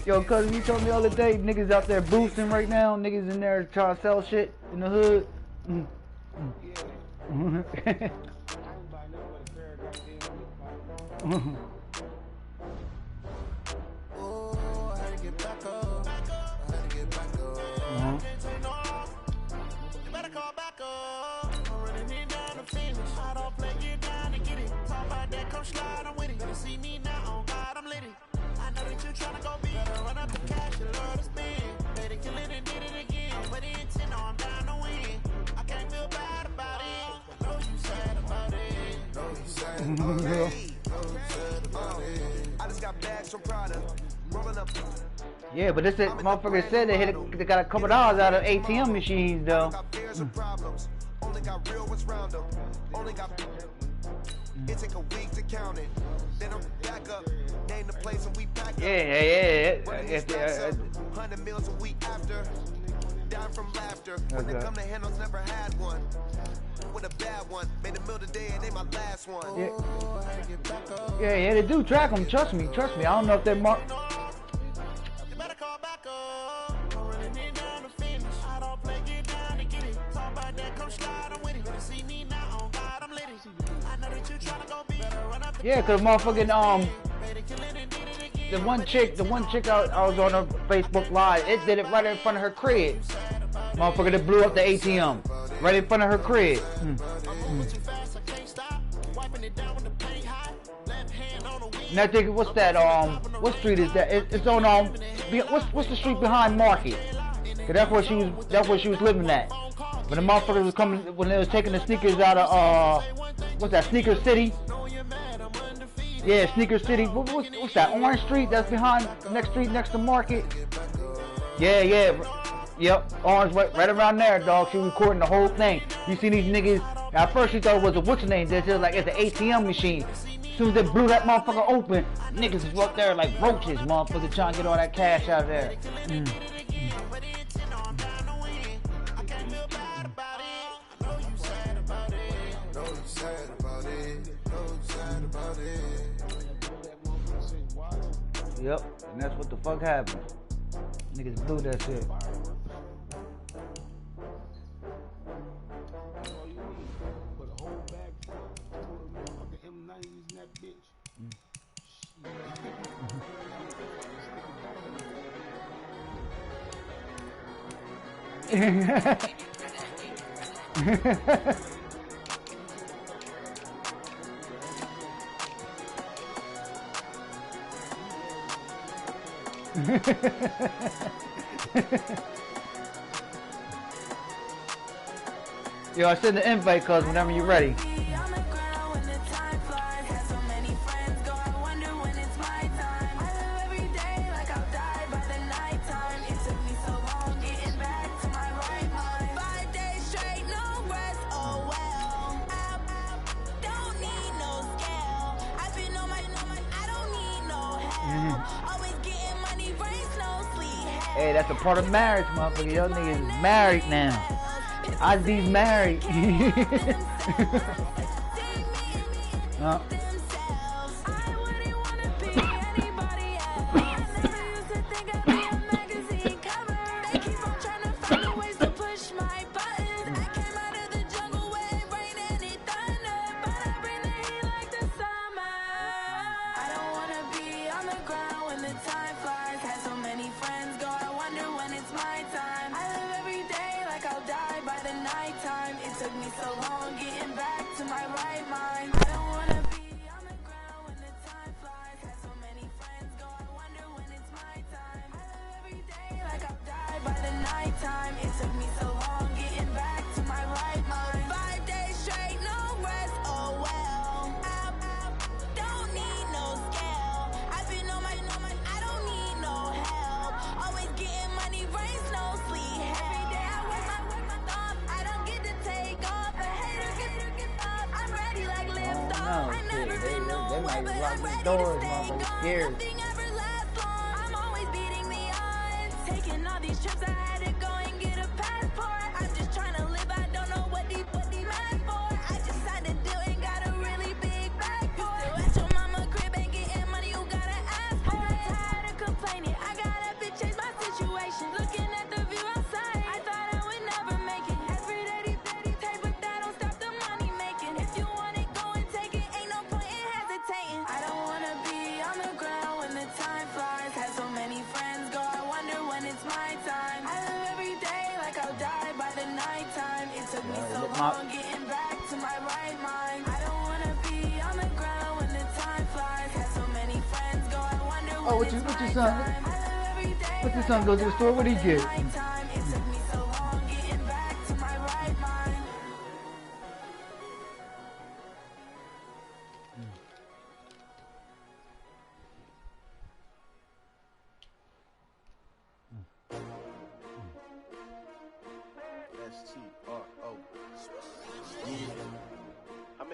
Yo, cuz you told me the other day, niggas out there boosting right now. Niggas in there trying to sell shit in the hood. Yeah, but this motherfucker said they got a couple dollars out of ATM machines though. Only got real what's round them. Only got it take a week to count it. Then I'm back up. Name the place and we back up. Yeah. 100 meals a week after. Down from laughter. When they come to handles, never had one. With a bad one. Made a meal today and they my last one. Yeah, they do track them. Trust me. I don't know if they're marked. Yeah, cause motherfucking the one chick I was on her Facebook Live, it did it right in front of her crib. Motherfucker that blew up the ATM right in front of her crib. And I think what's that? What street is that? It's on what's the street behind Market? Cause that's where she was living at. When the motherfuckers was coming, when they was taking the sneakers out of what's that? Sneaker City. Yeah, Sneaker City. What's that? Orange Street? That's behind next street next to Market. Yeah. Yep. Orange right around there, dog. She recording the whole thing. You see these niggas. At first she thought it was a what's the name? They're just like it's an ATM machine. As soon as they blew that motherfucker open, niggas was up there like roaches, motherfucker, trying to get all that cash out of there. Yep, and that's what the fuck happened. Niggas blew that shit. Yo, I send the invite, cuz whenever you're ready. Hey, that's a part of marriage, motherfucker. Y'all niggas is married now. Ozzy's married. Doors, motherfucker, scared. I'm always beating the odds. Taking all these trips, I had to go and get a passport. I'm just trying to live, I don't know what these mad for. I just had to do it, got a really big bag for it. Still at your mama crib, ain't getting money, you gotta ask for it. Tired of complaining, I got my time. I live every day like I'll die by the nighttime. It took me so long getting back to my right mind. I don't wanna be on the ground when the time flies. Had so many friends go, I wonder when what's your son? What's your son go to the store? What did he get? It took me so long getting back to my right mind.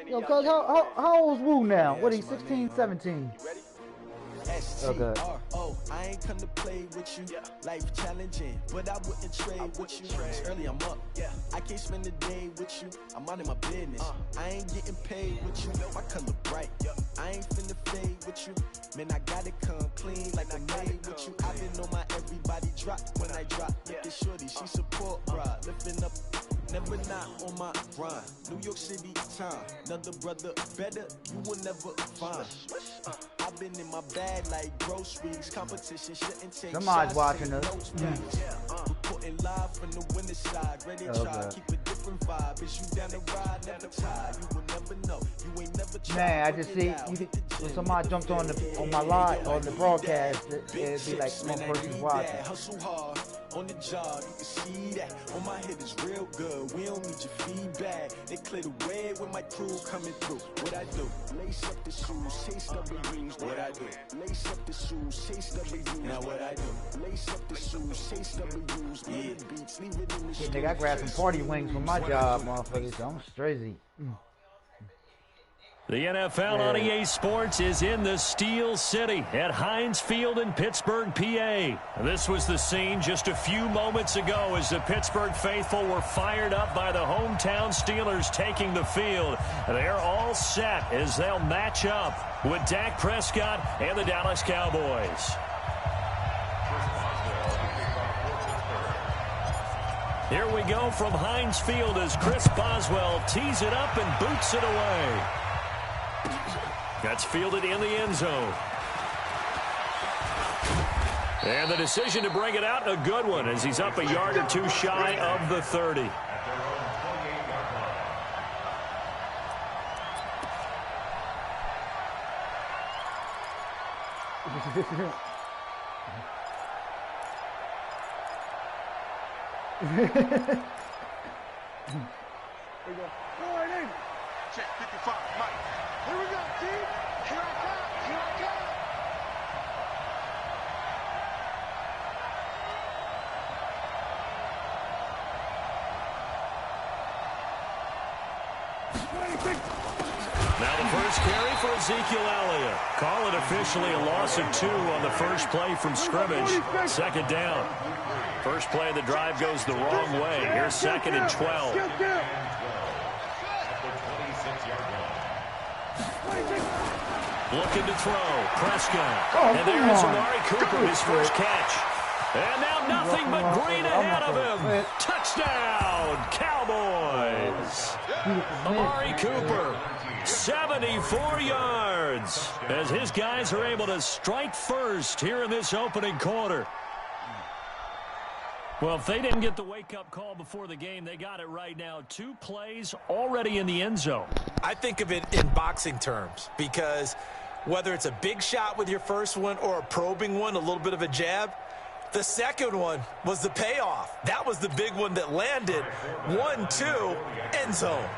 Yo, cuz, how old is Wu now? What, he's 16, 17? Okay. I ain't come to play with you. Life challenging, but I wouldn't trade with you. It's early, I'm up. I can't spend the day with you. I'm out of my business. I ain't getting paid with you. My color bright. I ain't finna fade with you. Man, I gotta come clean like I made with you. I've been on my everybody drop when I drop. Look at shorty, she support, bruh. Lifting up. Never not on my grind. New York City time. Another brother better, you will never find. I've been in my bag like groceries. Competition shouldn't take somebody's watching us. Reporting live from the winter side. Ready to try, keep a different vibe. Is you down the ride, never tired. You will never know. You ain't never tried. Man, I just see when somebody jumps on my live on the broadcast, it'd be like one person watching. Hustle hard on the job, you can see that. On my head is real good. We don't need your feedback. They clear the way with my crew coming through. What I do? Lace up the shoes, chase W's. What I do? Lace up the shoes, chase W's. Now what I do? Lace up the shoes, chase W's. Yeah, beats, leave it in the Yeah, nigga, I grabbed some party wings from my job, motherfuckers. So I'm strazy. The NFL on EA Sports is in the Steel City at Heinz Field in Pittsburgh, PA. This was the scene just a few moments ago as the Pittsburgh faithful were fired up by the hometown Steelers taking the field. They're all set as they'll match up with Dak Prescott and the Dallas Cowboys. Here we go from Heinz Field as Chris Boswell tees it up and boots it away. That's fielded in the end zone. And the decision to bring it out, a good one, as he's up a yard or two shy of the 30. Check 55, Mike. Here we go, team. Here I come. Here I come. Now the first carry for Ezekiel Elliott. Call it officially a loss of 2 on the first play from scrimmage. Second down. First play of the drive goes the wrong way. Here's 2nd and 12. Looking to throw. Prescott. And there's Amari Cooper, his first catch. And now nothing but green ahead of him. Touchdown, Cowboys. Amari Cooper, 74 yards, as his guys are able to strike first here in this opening quarter. Well, if they didn't get the wake-up call before the game, they got it right now. 2 plays already in the end zone. I think of it in boxing terms, because whether it's a big shot with your first one or a probing one, a little bit of a jab, the second one was the payoff. That was the big one that landed. 1-2, end zone.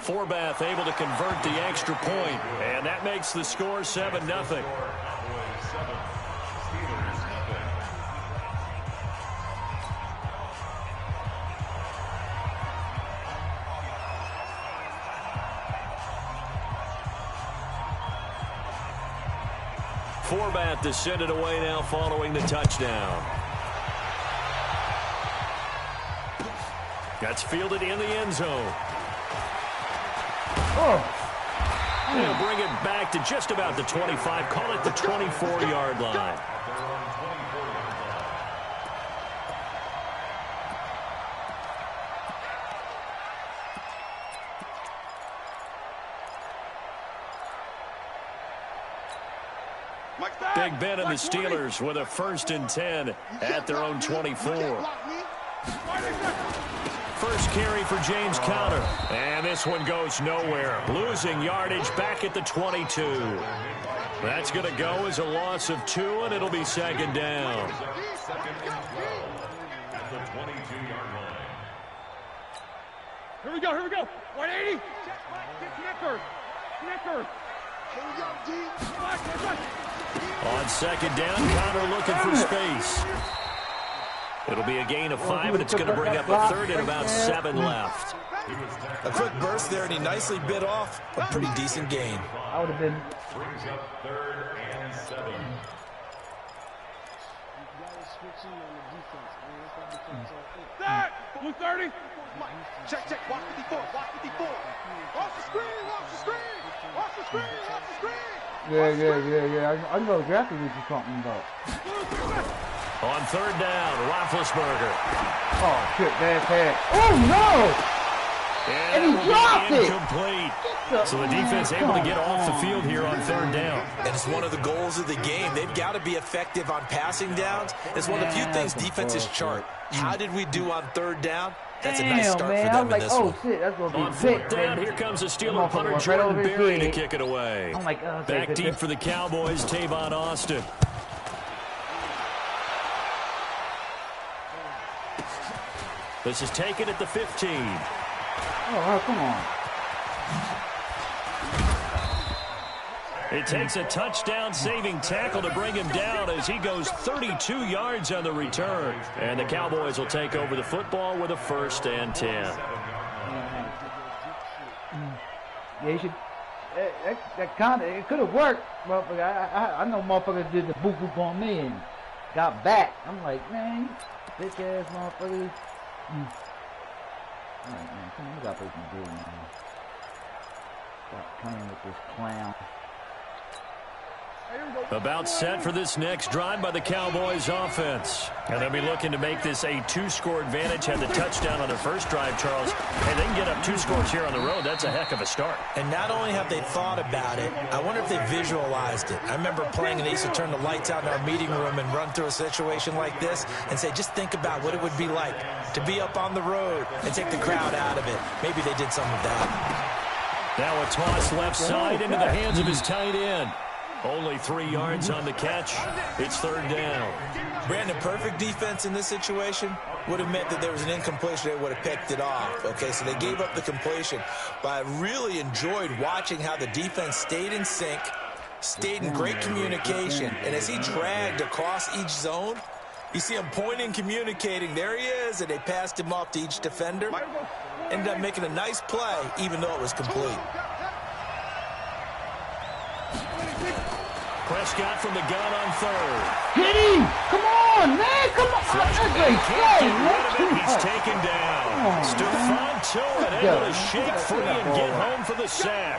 Forbath able to convert the extra point, and that makes the score 7-0. Forbath to send it away now following the touchdown. That's fielded in the end zone. They'll bring it back to just about the 25. Call it the 24-yard line. Big Ben and the Steelers with a 1st and 10 at their own 24. First carry for James Conner. And this one goes nowhere. Losing yardage back at the 22. That's going to go as a loss of 2, and it'll be 2nd down. Here we go, here we go. 180. Connector. Connector. Here we go, D. On 2nd down, Conner looking for space. It'll be a gain of 5, and it's going to bring up a 3rd and about 7 left. A quick burst there, and he nicely bit off a pretty decent gain. I would have been. Brings up 3rd and 7. That! Blue 30. Check, check. Watch 54. Watch 54. Off the screen. Off the screen. Off the screen. Off the screen. Yeah. I know exactly what you're talking about. On 3rd down, Roethlisberger. Oh, shit, bad pass. Oh, no! And he dropped it! Incomplete. So the defense able to get off the field here on 3rd down. And it's one of the goals of the game. They've got to be effective on passing downs. It's one of the few things defenses chart. How did we do on 3rd down? That's a nice start for them in this one. Shit, that's gonna be on 4th down, here comes a Steeler punter, Jordan Berry, to kick it away. Back deep for the Cowboys, Tavon Austin. This is taken at the 15. Oh, come on. It takes a touchdown-saving tackle to bring him down as he goes 32 yards on the return. And the Cowboys will take over the football with a 1st and 10. Yeah, you should. That kind of, it could have worked, motherfucker. I know motherfuckers did the boop boop on me and got back. I'm like, man, bitch ass motherfuckers. Alright, man, come on, we got something to do, man. Stop playing with this clown. About set for this next drive by the Cowboys offense. And they'll be looking to make this a 2-score advantage. Had the touchdown on their first drive, Charles. And they can get up 2 scores here on the road. That's a heck of a start. And not only have they thought about it, I wonder if they visualized it. I remember playing and they used to turn the lights out in our meeting room and run through a situation like this and say, just think about what it would be like to be up on the road and take the crowd out of it. Maybe they did some of that. Now a toss left side into the hands of his tight end. Only 3 yards on the catch. It's 3rd down. Brandon, perfect defense in this situation would have meant that there was an incompletion. They would have picked it off. Okay, so they gave up the completion. But I really enjoyed watching how the defense stayed in sync, stayed in great communication. And as he dragged across each zone, you see him pointing, communicating. There he is, and they passed him off to each defender. Ended up making a nice play, even though it was complete. Prescott from the gun on 3rd. Hit him! Come on, man! Come on! That's a great play, man! He's taken down. Stephon Tuitt able to shake free and get home for the sack.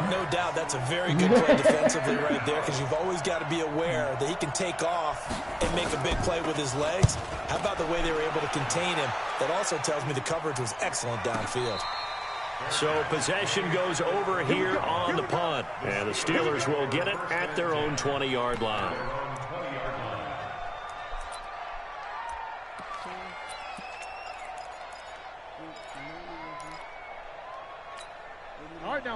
No doubt that's a very good play defensively right there, because you've always got to be aware that he can take off and make a big play with his legs. How about the way they were able to contain him? That also tells me the coverage was excellent downfield. So possession goes over here on the punt. And the Steelers will get it at their own 20-yard line.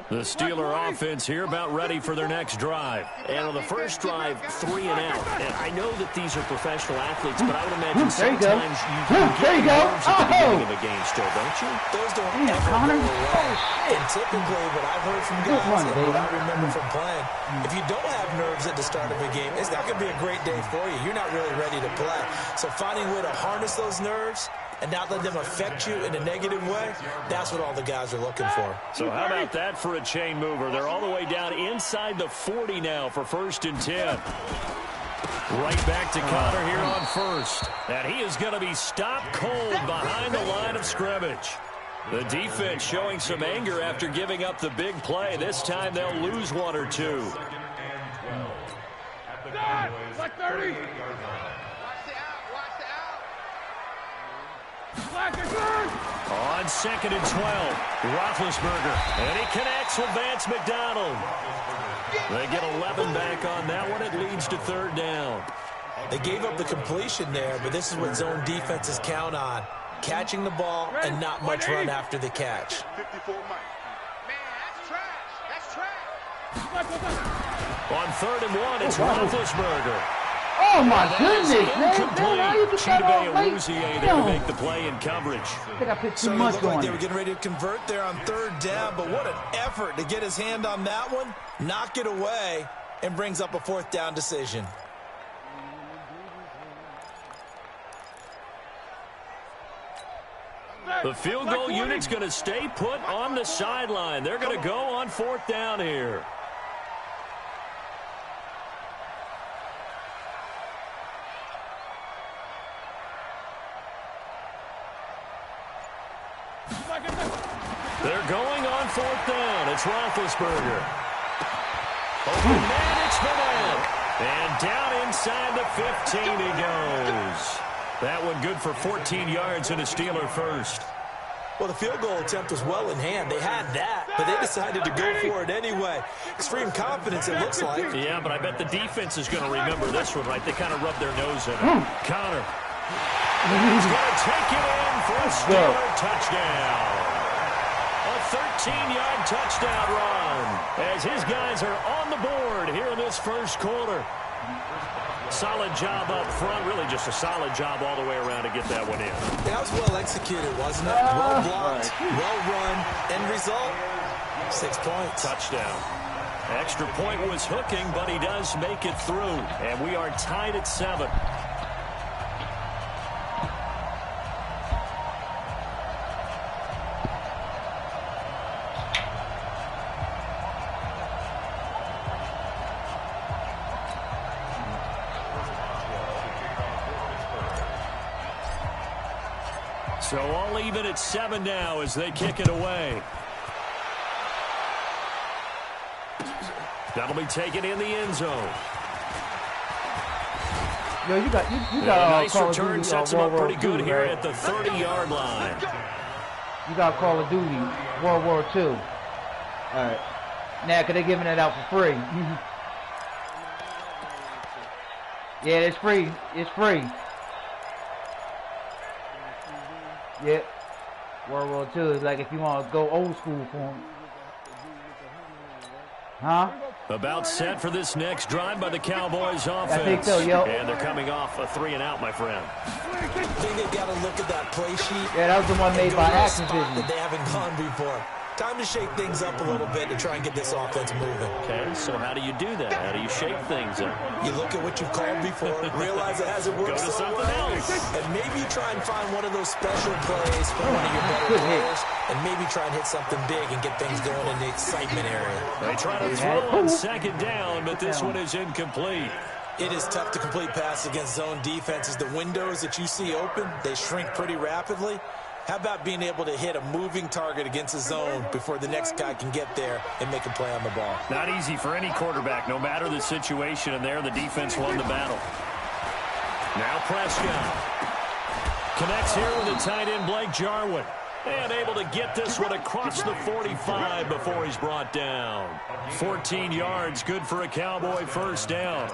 The Steeler offense here about ready for their next drive. And on the first drive, 3 and out. And I know that these are professional athletes, but I would imagine sometimes you get nerves at the beginning of a game still, don't you? Those don't ever go away. And typically what I've heard from guys and what I remember from playing, if you don't have nerves at the start of a game, it's not going to be a great day for you. You're not really ready to play. So finding a way to harness those nerves and not let them affect you in a negative way, that's what all the guys are looking for. So how about that for a chain mover? They're all the way down inside the 40 now for 1st and 10. Right back to Conner here on 1st. And he is going to be stopped cold behind the line of scrimmage. The defense showing some anger after giving up the big play. This time they'll lose 1 or 2. Like 30. On 2nd and 12, Roethlisberger, and he connects with Vance McDonald. They get 11 back on that one. It leads to third down. They gave up the completion there, but this is what zone defenses count on. Catching the ball and not much run after the catch. 54 Mike. Man, that's trash. That's trash. On 3rd and 1, it's Roethlisberger. Oh my goodness, man! How you get that off late? There to make the play in coverage. I think I picked too So it much looked on like they it. were getting ready to convert there on 3rd down, but what an effort to get his hand on that one, knock it away, and brings up a 4th down decision. The field goal unit's going to stay put on the sideline. They're going to go on 4th down here. They're going on 4th down. It's Roethlisberger. Open man, it's Madden. And down inside the 15 he goes. That one good for 14 yards and a Steeler first. Well, the field goal attempt was well in hand. They had that, but they decided to go for it anyway. Extreme confidence, it looks like. Yeah, but I bet the defense is going to remember this one, right? They kind of rubbed their nose in it. Connor. He's going to take it in for a Steeler touchdown. A 13-yard touchdown run as his guys are on the board here in this first quarter. Solid job up front, really just a solid job all the way around to get that one in. That was well executed, wasn't it? Well blocked, well run. End result, 6 points. Touchdown. Extra point was hooking, but he does make it through. And we are tied at 7. So all even at 7 now as they kick it away. That'll be taken in the end zone. Yo, you got A nice return sets him up pretty good here at the 30-yard line. You got Call of Duty World War II. All right. Now, because they're giving it out for free. Yeah, it's free. It's free. Yep. World War II is like if you want to go old school for them. Huh? About set for this next drive by the Cowboys offense. I think so, yo. And they're coming off a 3-and-out, my friend. I think they've got to look at that play sheet. Yeah, that was the one made by Activision. That they haven't gone before. Time to shake things up a little bit to try and get this offense moving. Okay, so how do you do that? How do you shake things up? You look at what you've called before, realize it hasn't worked Go to so something well, else. and maybe try and find one of those special plays from one of your better Good hit. players, and maybe try and hit something big and get things going in the excitement area. They try to throw on 2nd down, but this one is incomplete. It is tough to complete passes against zone defenses. The windows that you see open, they shrink pretty rapidly. How about being able to hit a moving target against a zone before the next guy can get there and make a play on the ball? Not easy for any quarterback, no matter the situation, and there the defense won the battle. Now Prescott connects here with the tight end Blake Jarwin. And able to get this one across the 45 before he's brought down. 14 yards, good for a Cowboy first down.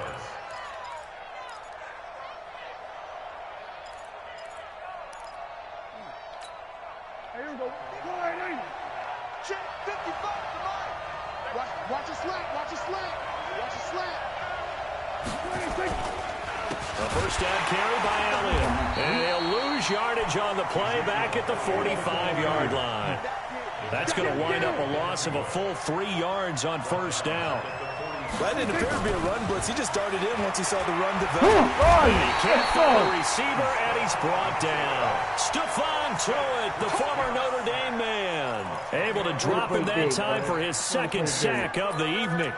Check 55 to Mike. Watch a slant. Watch a slant. Watch a slant. A first down carry by Elliott. And he'll lose yardage on the play back at the 45-yard line. That's going to wind up a loss of a full 3 yards on first down. That didn't appear to be a run blitz. He just darted in once he saw the run develop. And he can't find the receiver, and he's brought down. Stephon Tuitt, the former Notre Dame man, able to drop him that time for his 2nd sack of the evening.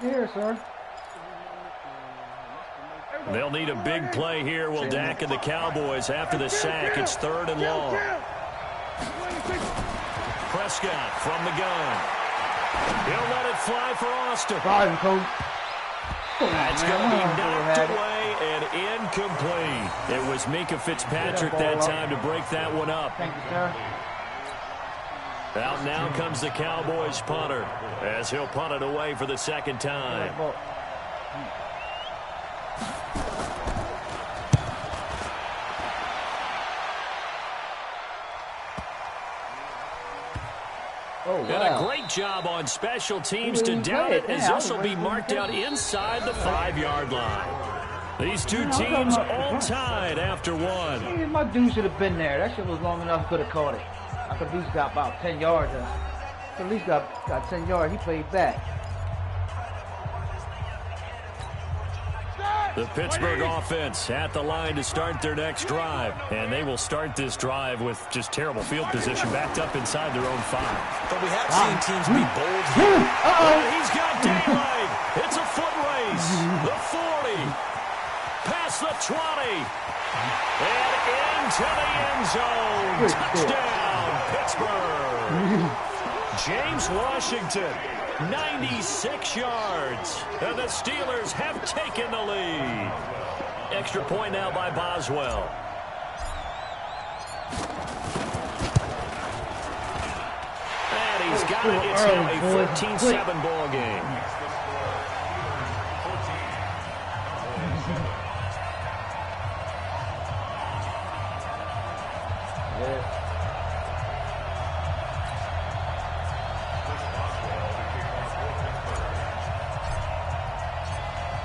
Here, sir. They'll need a big play here. Will Dak and the Cowboys after the sack. It's 3rd and long. Prescott from the gun. He'll let it fly for Austin. Sorry, coach. That's going to be knocked away and incomplete. It was Minkah Fitzpatrick that time to break that one up. Thank you, sir. Out now comes the Cowboys punter as he'll punt it away for the second time. Oh, wow. And a great job on special teams to down it, as this will be marked out inside the 5-yard line. These two teams all tied after one. Hey, my dude should have been there. That shit was long enough, could have caught it. I could at least got about 10 yards. At least got 10 yards. He played back. The Pittsburgh offense at the line to start their next drive. And they will start this drive with just terrible field position, backed up inside their own 5. But we have seen teams be bold here. He's got daylight. It's a foot race. The 40. Past the 20. And into the end zone. Touchdown, Pittsburgh. James Washington, 96 yards. And the Steelers have taken the lead. Extra point now by Boswell. And he's got it. It's now a 14-7 ball game.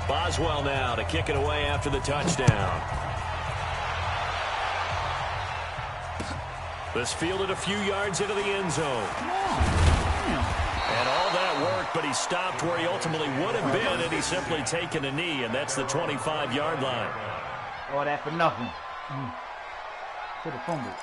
Boswell now to kick it away after the touchdown. This fielded a few yards into the end zone. And all that work, but he stopped where he ultimately would have been, and he's simply taken a knee, and that's the 25-yard line. All that for nothing. Should have fumbled.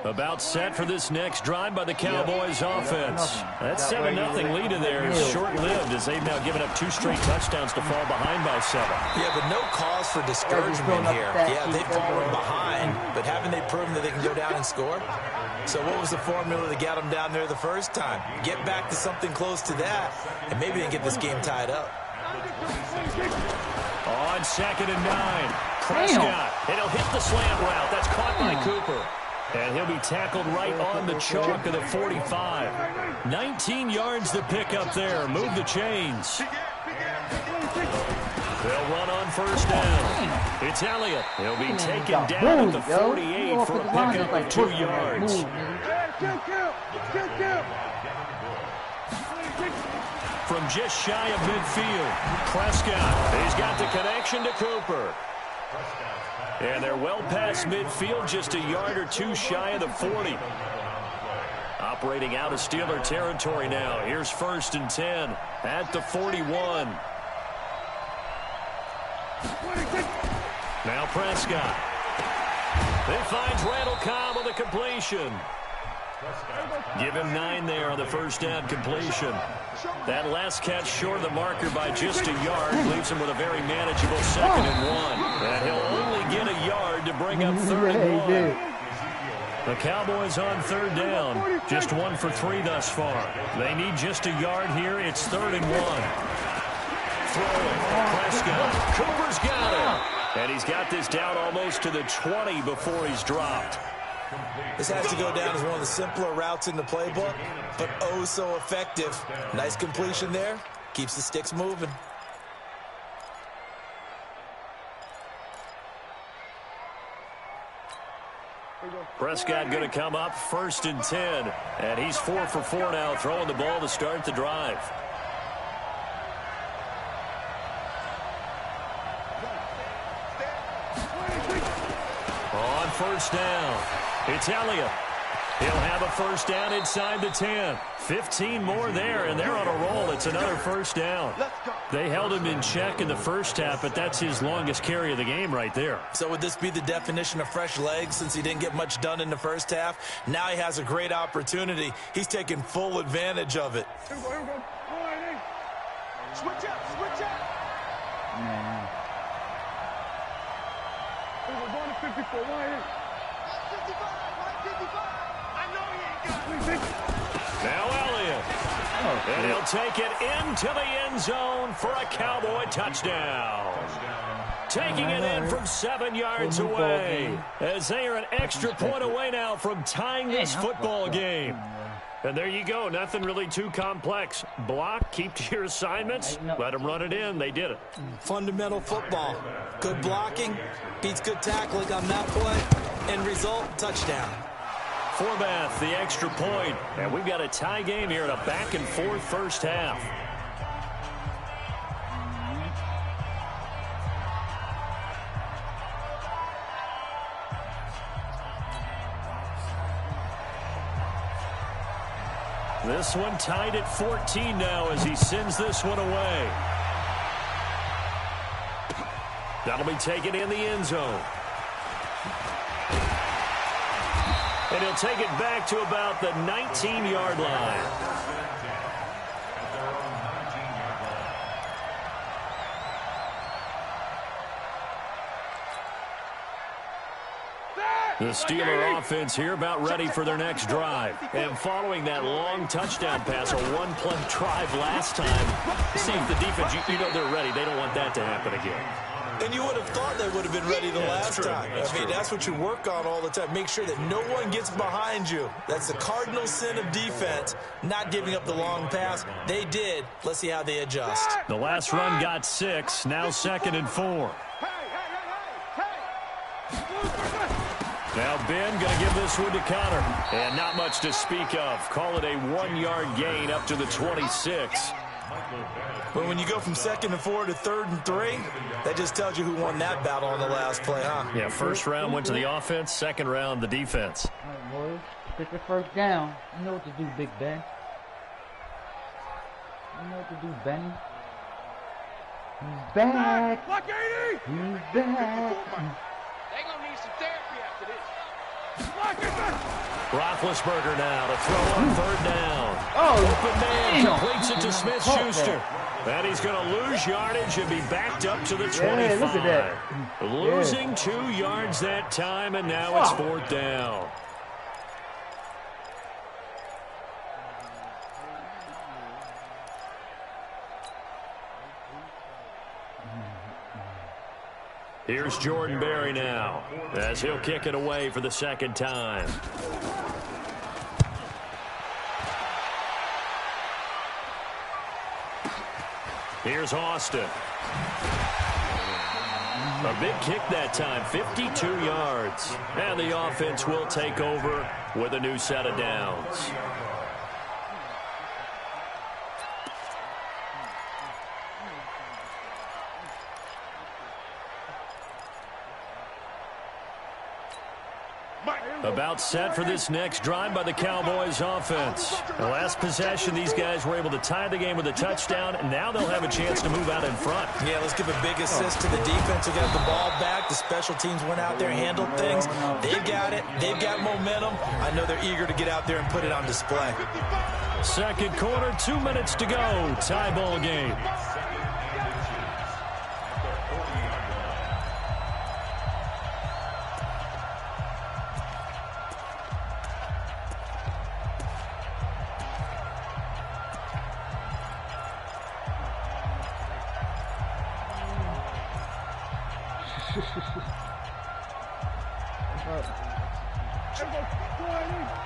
About set for this next drive by the Cowboys offense. That 7-0 lead in there is short-lived, as they've now given up 2 straight touchdowns to fall behind by 7. Yeah, but no cause for discouragement here. Yeah, they've fallen behind, but haven't they proven that they can go down and score? So what was the formula that got them down there the first time? Get back to something close to that, and maybe they can get this game tied up. On 2nd and 9, Prescott, and he'll hit the slant route. That's caught by Cooper. And he'll be tackled right on the chalk of the 45. 19 yards to pick up there. Move the chains. They'll run on first down. It's Elliott. He'll be taken down at the 48 for a pickup of 2 yards. From just shy of midfield, Prescott. He's got the connection to Cooper. And they're well past midfield, just a yard or 2 shy of the 40. Operating out of Steeler territory now. Here's 1st and 10 at the 41. Now Prescott. He finds Randall Cobb on the completion. Give him 9 there on the first down completion. That last catch short of the marker by just a yard leaves him with a very manageable 2nd and 1. And he'll only get a yard to bring up 3rd and 1. The Cowboys on 3rd down. Just 1 for 3 thus far. They need just a yard here. It's 3rd and 1. Throwing. Prescott. Cooper's got it. And he's got this down almost to the 20 before he's dropped. This has to go down as one of the simpler routes in the playbook, but oh so effective. Nice completion there. Keeps the sticks moving. Prescott going to come up 1st and 10, and he's 4 for 4 now, throwing the ball to start the drive. On 1st down, it's Elliott. He'll have a 1st down inside the 10. 15 more there, and they're on a roll. It's another 1st down. They held him in check in the first half, but that's his longest carry of the game right there. So would this be the definition of fresh legs since he didn't get much done in the first half? Now he has a great opportunity. He's taking full advantage of it. Here we go. Switch up. Man. We're going to 54. Why is 55? I know he ain't got it. Now Elliott. And he'll take it into the end zone for a Cowboy touchdown. Taking it in from 7 yards away, as they are an extra point away now from tying this football game. And there you go. Nothing really too complex. Block, keep to your assignments, let them run it in. They did it. Fundamental football. Good blocking beats good tackling on that play. End result, touchdown. Forbath, the extra point. And we've got a tie game here in a back-and-forth first half. This one tied at 14 now as he sends this one away. That'll be taken in the end zone. And he'll take it back to about the 19-yard line. The Steeler offense here about ready for their next drive. And following that long touchdown pass, a one-play drive last time, see if the defense, you know they're ready. They don't want that to happen again. And you would have thought they would have been ready the last time. I mean, that's what you work on all the time. Make sure that no one gets behind you. That's the cardinal sin of defense, not giving up the long pass. They did. Let's see how they adjust. The last run got 6, now 2nd and 4. Now Ben going to give this one to Connor. And not much to speak of. Call it a 1-yard gain up to the 26. But when you go from 2nd and 4 to 3rd and 3, that just tells you who won that battle on the last play, huh? Yeah, first round went to the offense, second round the defense. All right, boys. Get the first down. You know what to do, Big Ben. You know what to do, Benny. He's back. Block 80. He's back. They gonna need some therapy after this. Block it. Roethlisberger now to throw on 3rd down. Oh, Open man damn. completes it to Smith-Schuster. And he's going to lose yardage and be backed up to the 25. Yeah, look at that. Losing 2 yards that time, and now it's 4th down. Here's Jordan Berry now, as he'll kick it away for the 2nd time. Here's Austin. A big kick that time, 52 yards. And the offense will take over with a new set of downs. About set for this next drive by the Cowboys offense. The last possession, these guys were able to tie the game with a touchdown, and now they'll have a chance to move out in front. Yeah, let's give a big assist to the defense who got the ball back. The special teams went out there and handled things. They've got it. They've got momentum. I know they're eager to get out there and put it on display. 2nd quarter, 2 minutes to go. Tie ball game.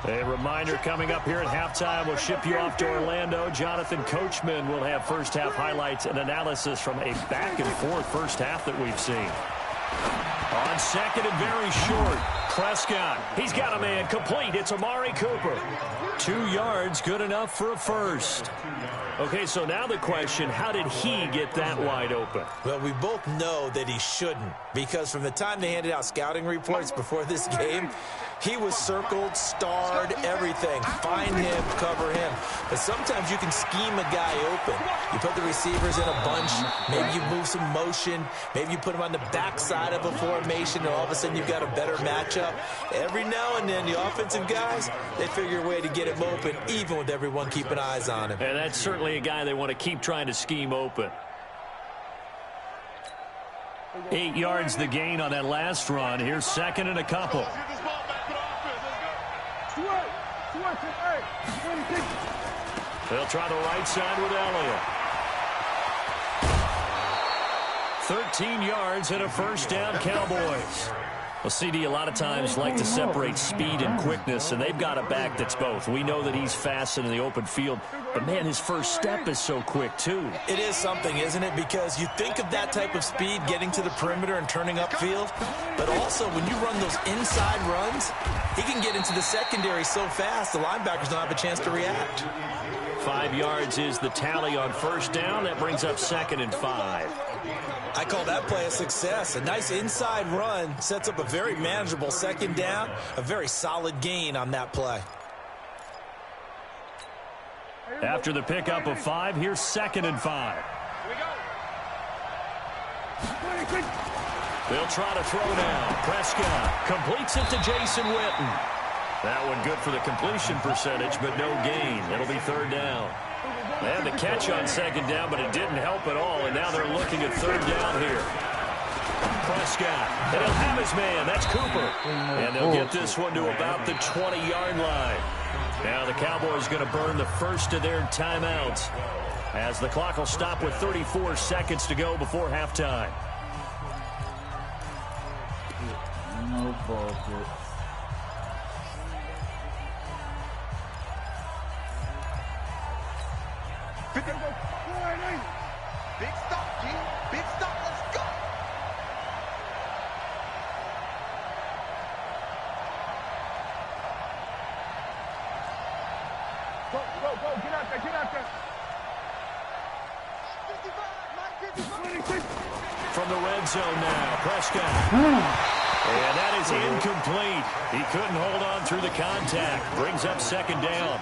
A reminder coming up here at halftime. We'll ship you off to Orlando. Jonathan Coachman will have first half highlights and analysis from a back-and-forth first half that we've seen. On 2nd and very short, Prescott. He's got a man complete. It's Amari Cooper. 2 yards, good enough for a first. Okay, so now the question, how did he get that wide open? Well, we both know that he shouldn't, because from the time they handed out scouting reports before this game, he was circled, starred, everything. Find him, cover him. But sometimes you can scheme a guy open. You put the receivers in a bunch. Maybe you move some motion. Maybe you put him on the backside of a formation, and all of a sudden you've got a better matchup. Every now and then, the offensive guys, they figure a way to get him open, even with everyone keeping eyes on him. And that's certainly a guy they want to keep trying to scheme open. 8 yards the gain on that last run. Here's second and a couple. They'll try the right side with Elliott. 13 yards and a first down, Cowboys. Well, CD a lot of times like to separate speed and quickness, and they've got a back that's both. We know that he's fast in the open field, but, man, his first step is so quick, too. It is something, isn't it? Because you think of that type of speed getting to the perimeter and turning upfield, but also when you run those inside runs, he can get into the secondary so fast the linebackers don't have a chance to react. 5 yards is the tally on first down. That brings up second and 5. I call that play a success. A nice inside run sets up a very manageable second down, a very solid gain on that play. After the pickup of 5, here's second and 5. They'll try to throw now. Prescott completes it to Jason Witten. That one good for the completion percentage, but no gain. It'll be third down. They had the catch on second down, but it didn't help at all, and now they're looking at third down here. Prescott, and he'll have his man. That's Cooper. And they'll get this one to about the 20-yard line. Now the Cowboys going to burn the first of their timeouts as the clock will stop with 34 seconds to go before halftime. No bullshit. Big stop, G. Big stop. Let's go. Go. Get out there. 55. From the red zone now, Prescott. And that is incomplete. He couldn't hold on through the contact. Brings up second down.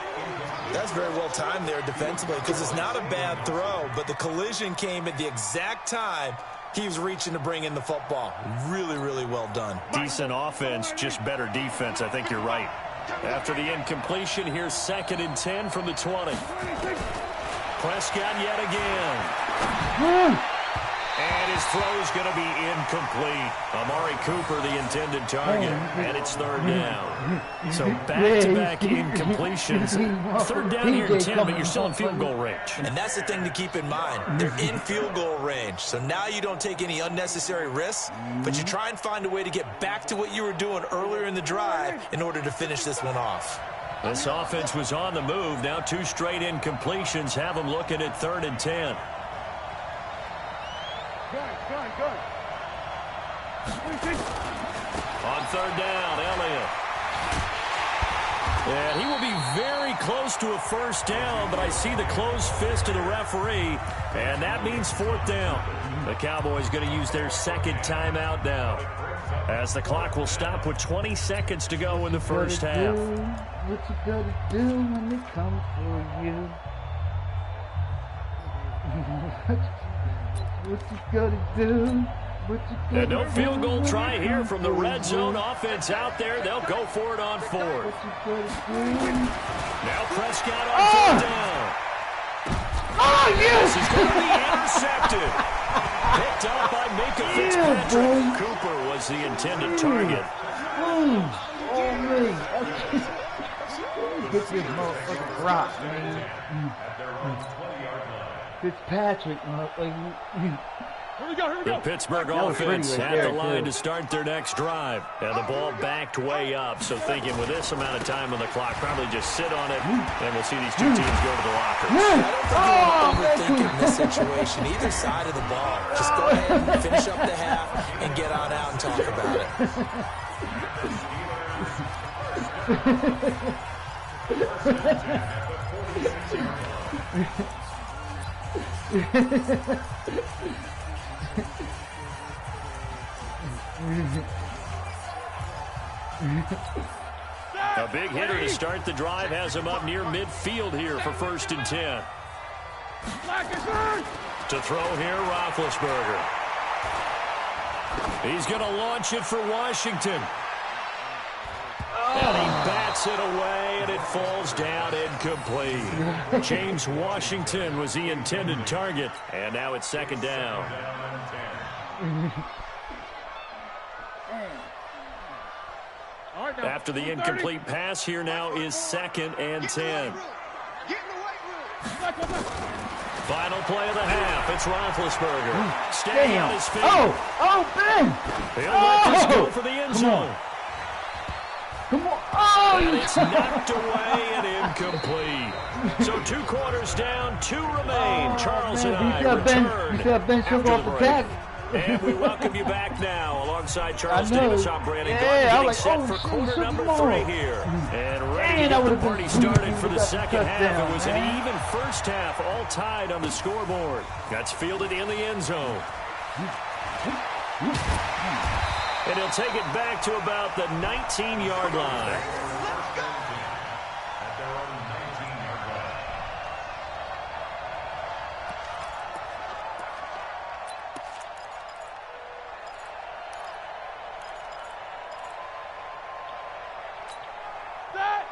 That's very well timed there defensively because it's not a bad throw, but the collision came at the exact time he was reaching to bring in the football. Really, really well done. Decent offense, just better defense. I think you're right. After the incompletion, here's second and 10 from the 20. Prescott yet again. And his throw is going to be incomplete. Amari Cooper, the intended target, and it's third down. So back-to-back incompletions. Third down here in 10, but you're still in field goal range. And that's the thing to keep in mind. They're in field goal range. So now you don't take any unnecessary risks, but you try and find a way to get back to what you were doing earlier in the drive in order to finish this one off. This offense was on the move. Now 2 straight incompletions have them looking at third and 10. Good. On third down, Elliott. And he will be very close to a first down, but I see the closed fist of the referee, and that means fourth down. The Cowboys going to use their second timeout now, as the clock will stop with 20 seconds to go in the first half. What you gotta do when they come for you? What you gotta do? And no field goal try here from the red zone offense out there. They'll go for it on fourth. Now Prescott on third down. Oh, yes! This is going to be intercepted. Picked up by Minka Fitzpatrick. Cooper was the intended target. Oh, me. Get this motherfucking rock, man. Fitzpatrick, motherfucker. Here we go. The Pittsburgh offense had the line to start their next drive. And the ball backed way up. So thinking with this amount of time on the clock, probably just sit on it, and we'll see these two teams go to the lockers. I don't think you want to overthink this situation. Either side of the ball. Just go ahead and finish up the half and get on out and talk about it. A big hitter to start the drive has him up near midfield here for first and 10. To throw here, Roethlisberger. He's going to launch it for Washington. And he bats it away, and it falls down incomplete. James Washington was the intended target, and now it's second down. After the incomplete pass, here now is 2nd and 10. Final play of the half. It's Roethlisberger. Staying on his feet. Ben! He'll let this go for the end zone. Come on. Oh, And it's knocked away and incomplete. So 2 quarters down, 2 remain. Charles and I return after the break. And we welcome you back now alongside Charles Davis. I'm Brandon Gardner, getting set for quarter number 3 here. And ready to get the party started for the second half. It was an even first half, all tied on the scoreboard. That's fielded in the end zone. And he'll take it back to about the 19-yard line.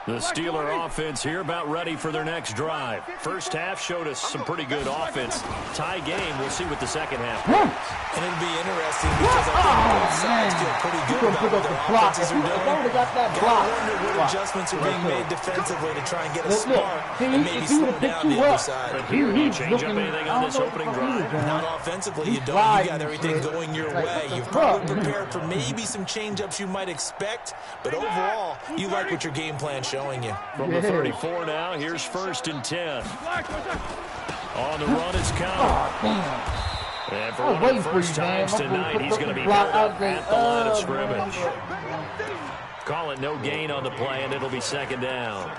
The Steeler offense here about ready for their next drive. First half showed us some pretty good offense. Tie game, we'll see what the second half brings. And it'll be interesting because I think both sides feel pretty good about what their offenses are doing. Gotta wonder what adjustments are being made defensively to try and get a spark and maybe slow down the other side. But here, you change up anything on this opening drive? Not offensively, you don't. You got everything going your way. You've probably prepared for maybe some change-ups you might expect, but overall, you like what your game plan showing you. From the 34 now, here's 1st and 10. On the run is Counter. And for one of the first times tonight, he's going to be held up at the line of scrimmage. Call it no gain on the play, and it'll be 2nd down.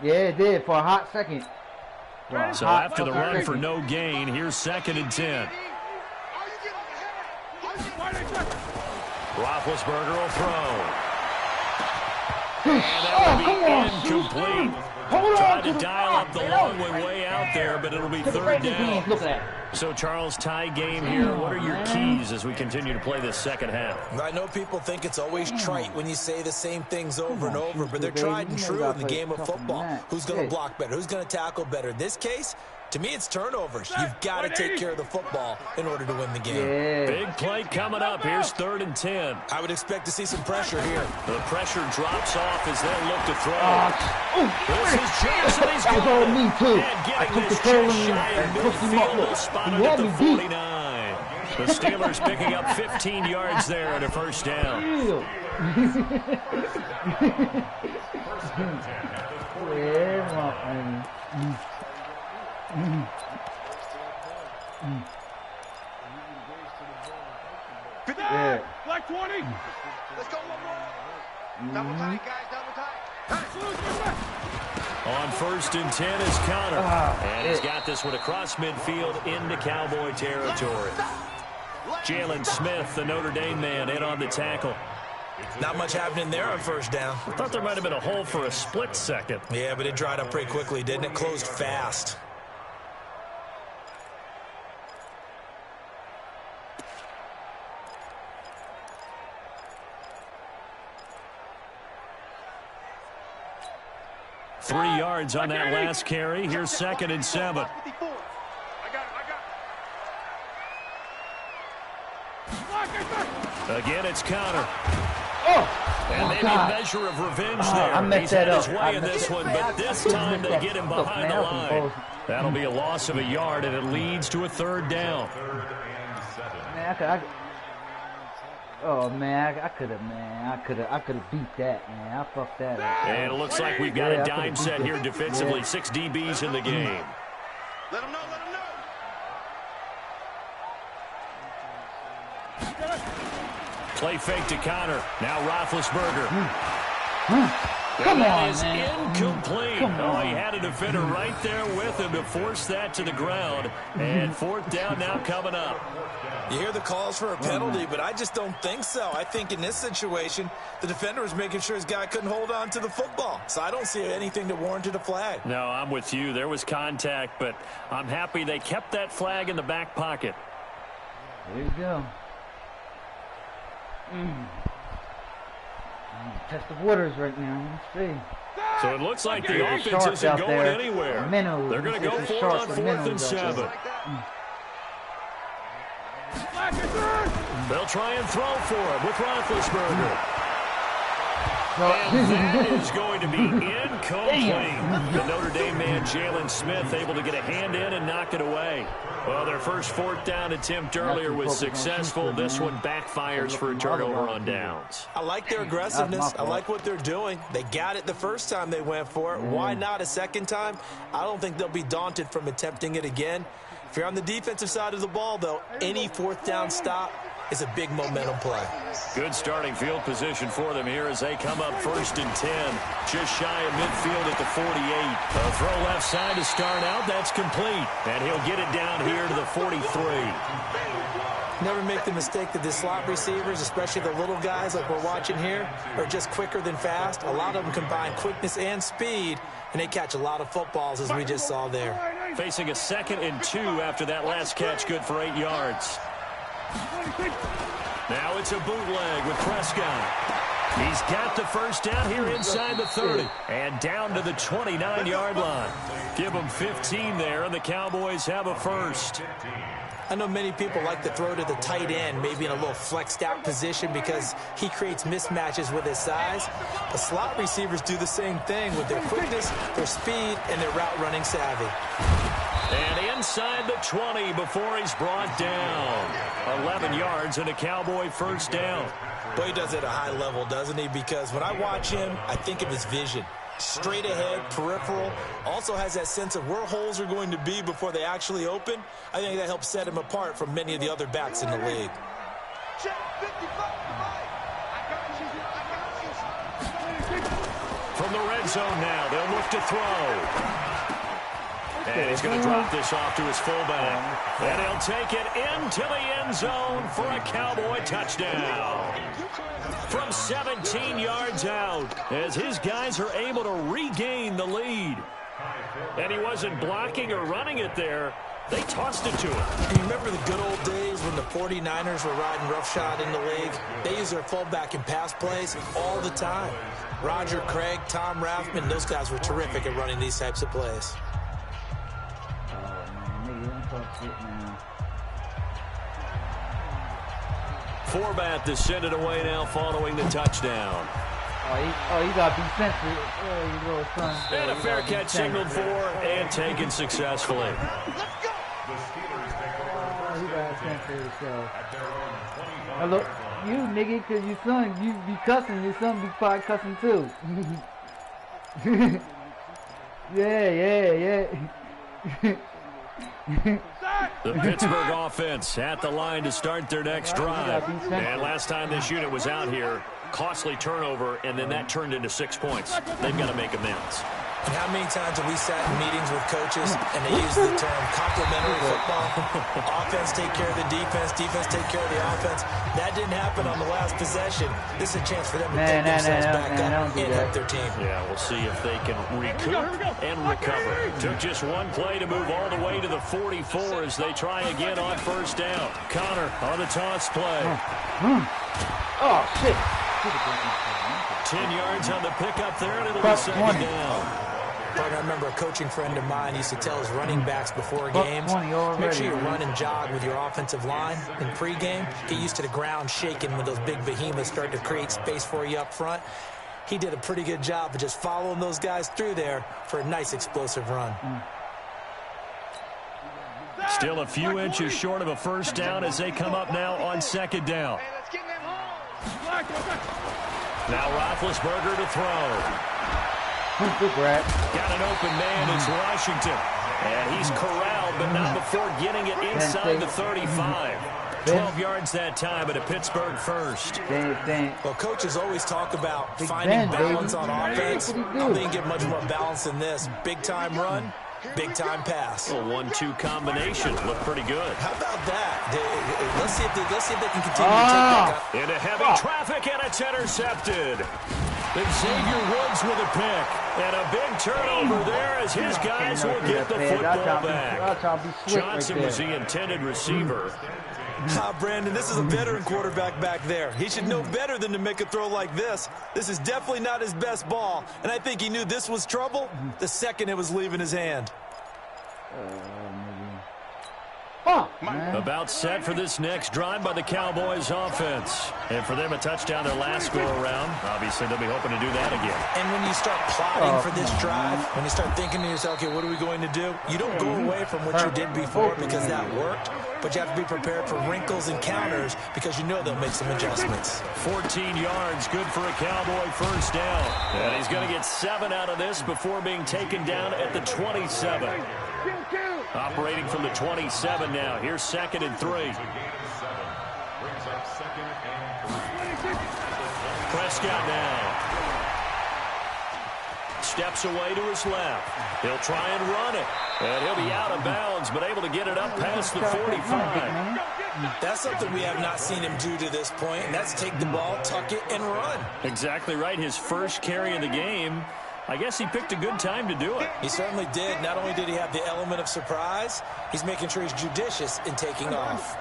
Yeah, it did for a hot second. So after the run for no gain, here's 2nd and 10. Roethlisberger will throw. And that will be incomplete. Tried to dial up the long way out there, but it'll be 3rd down. Look at that. So, Charles, tie game here. What are your keys as we continue to play this second half? I know people think it's always trite when you say the same things over and over, but they're tried and true in the game of football. Who's going to block better? Who's going to tackle better? In this case, to me, it's turnovers. You've got to take care of the football in order to win the game. Yeah. Big play coming up. Here's 3rd and 10. I would expect to see some pressure here. The pressure drops off as they look to throw. This is Jackson. He's That was all good. me, too. And I getting took the this curl just shy and of pushed him up. midfield. Look, Spotted he at had the me beat. 49. The Steelers picking up 15 yards there at a 1st down. Yeah. Black 20. Let's go one more. Double tight, guys. Double tight. On 1st and 10 is Connor. And he's got this one across midfield into Cowboy territory. Jalen Smith, the Notre Dame man, in on the tackle. Not much happening there on 1st down. I thought there might have been a hole for a split second. Yeah, but it dried up pretty quickly, didn't it? Closed fast. Three yards on that last carry. Here's 2nd and 7. Again, it's Connor. And maybe a measure of revenge there. He's had his way in this one, but this time they get him behind the line. That'll be a loss of a yard, and it leads to a 3rd down. I could have beat that, man. I fucked that up. And it looks like we've got a dime set here defensively. 6 DBs in the game. Let him know, let him know. Play fake to Connor. Now Roethlisberger. Come That on, is man. incomplete. Come on. Oh, he had a defender right there with him to force that to the ground. And 4th down now coming up. You hear the calls for a penalty, but I just don't think so. I think in this situation, the defender was making sure his guy couldn't hold on to the football. So I don't see anything that warranted a flag. No, I'm with you. There was contact, but I'm happy they kept that flag in the back pocket. There you go. Test the waters right now. Let's see. So it looks like the offense isn't going anywhere. They're going to go for it on 4th and 7. They'll try and throw for him with Roethlisberger. And that is going to be incomplete. The Notre Dame man, Jalen Smith, able to get a hand in and knock it away. Well, their first fourth down attempt earlier was successful. This one backfires for a turnover on downs. I like their aggressiveness. I like what they're doing. They got it the first time they went for it. Why not a second time? I don't think they'll be daunted from attempting it again. If you're on the defensive side of the ball, though, any fourth down stop is a big momentum play. Good starting field position for them here as they come up 1st and 10. Just shy of midfield at the 48. A throw left side to start out. That's complete. And he'll get it down here to the 43. Never make the mistake that the slot receivers, especially the little guys like we're watching here, are just quicker than fast. A lot of them combine quickness and speed, and they catch a lot of footballs, as we just saw there. Facing a 2nd and 2 after that last catch, good for 8 yards. Now it's a bootleg with Prescott. He's got the first down here inside the 30 and down to the 29-yard line. Give them 15 there, and the Cowboys have a first. I know many people like to throw to the tight end, maybe in a little flexed out position because he creates mismatches with his size. The slot receivers do the same thing with their quickness, their speed, and their route running savvy. And inside the 20 before he's brought down. 11 yards and a Cowboy first down. But he does it at a high level, doesn't he? Because when I watch him, I think of his vision. Straight ahead, peripheral, also has that sense of where holes are going to be before they actually open. I think that helps set him apart from many of the other backs in the league. From the red zone now, they'll look to throw. And he's going to drop this off to his fullback. And he'll take it into the end zone for a Cowboy touchdown. From 17 yards out, as his guys are able to regain the lead. And he wasn't blocking or running it there. They tossed it to him. You remember the good old days when the 49ers were riding roughshod in the league? They used their fullback in pass plays all the time. Roger Craig, Tom Rathman, those guys were terrific at running these types of plays. Forbat to send it away now following the touchdown. You got to be sensitive. You little son. And a fair catch signaled for and taken successfully. You got sensitive yourself. Look, you nigga, because your son, you be cussing, your son be probably cussing too. yeah. The Pittsburgh offense at the line to start their next drive. And last time this unit was out here, costly turnover, and then that turned into 6 points. They've got to make amends. And how many times have we sat in meetings with coaches and they use the term complementary football? Offense take care of the defense, defense take care of the offense. That didn't happen on the last possession. This is a chance for them to pick themselves back up and help their team. Yeah, we'll see if they can recoup and recover. Took just one play to move all the way to the 44 as they try again on first down. Connor on the toss play. Oh, shit. 10 yards on the pickup there, and it'll be second down. I remember a coaching friend of mine used to tell his running backs before games, make sure you run and jog with your offensive line in pregame. Get used to the ground shaking when those big behemoths start to create space for you up front. He did a pretty good job of just following those guys through there for a nice explosive run. Still a few inches short of a first down as they come up now on second down. Now Roethlisberger to throw. Got an open man, it's Washington. And he's corralled, but not before getting it inside the 35. 12 yards that time, but a Pittsburgh first. Well, coaches always talk about finding balance on offense. I don't think you get much more balance than this. Big-time run, big-time pass. A 1-2 combination. Looked pretty good. How about that? Let's see if they can continue to take that up. Into heavy traffic, and it's intercepted. Then Xavier Woods with a pick. And a big turnover there as his guys will get the football back. Johnson was the intended receiver. Brandon, this is a veteran quarterback back there. He should know better than to make a throw like this. This is definitely not his best ball. And I think he knew this was trouble the second it was leaving his hand. fuck, man. About set for this next drive by the Cowboys offense. And for them, a touchdown their last go-around. Obviously, they'll be hoping to do that again. And when you start plotting for this drive, when you start thinking to yourself, okay, what are we going to do? You don't go away from what you did before because that worked, but you have to be prepared for wrinkles and counters because you know they'll make some adjustments. 14 yards, good for a Cowboy first down. And he's going to get 7 out of this before being taken down at the 27. Operating from the 27 now. Here's 2nd and 3. Prescott now. Steps away to his left. He'll try and run it. And he'll be out of bounds, but able to get it up past the 45. That's something we have not seen him do to this point, and that's take the ball, tuck it, and run. Exactly right. His first carry of the game. I guess he picked a good time to do it. He certainly did. Not only did he have the element of surprise, he's making sure he's judicious in taking off.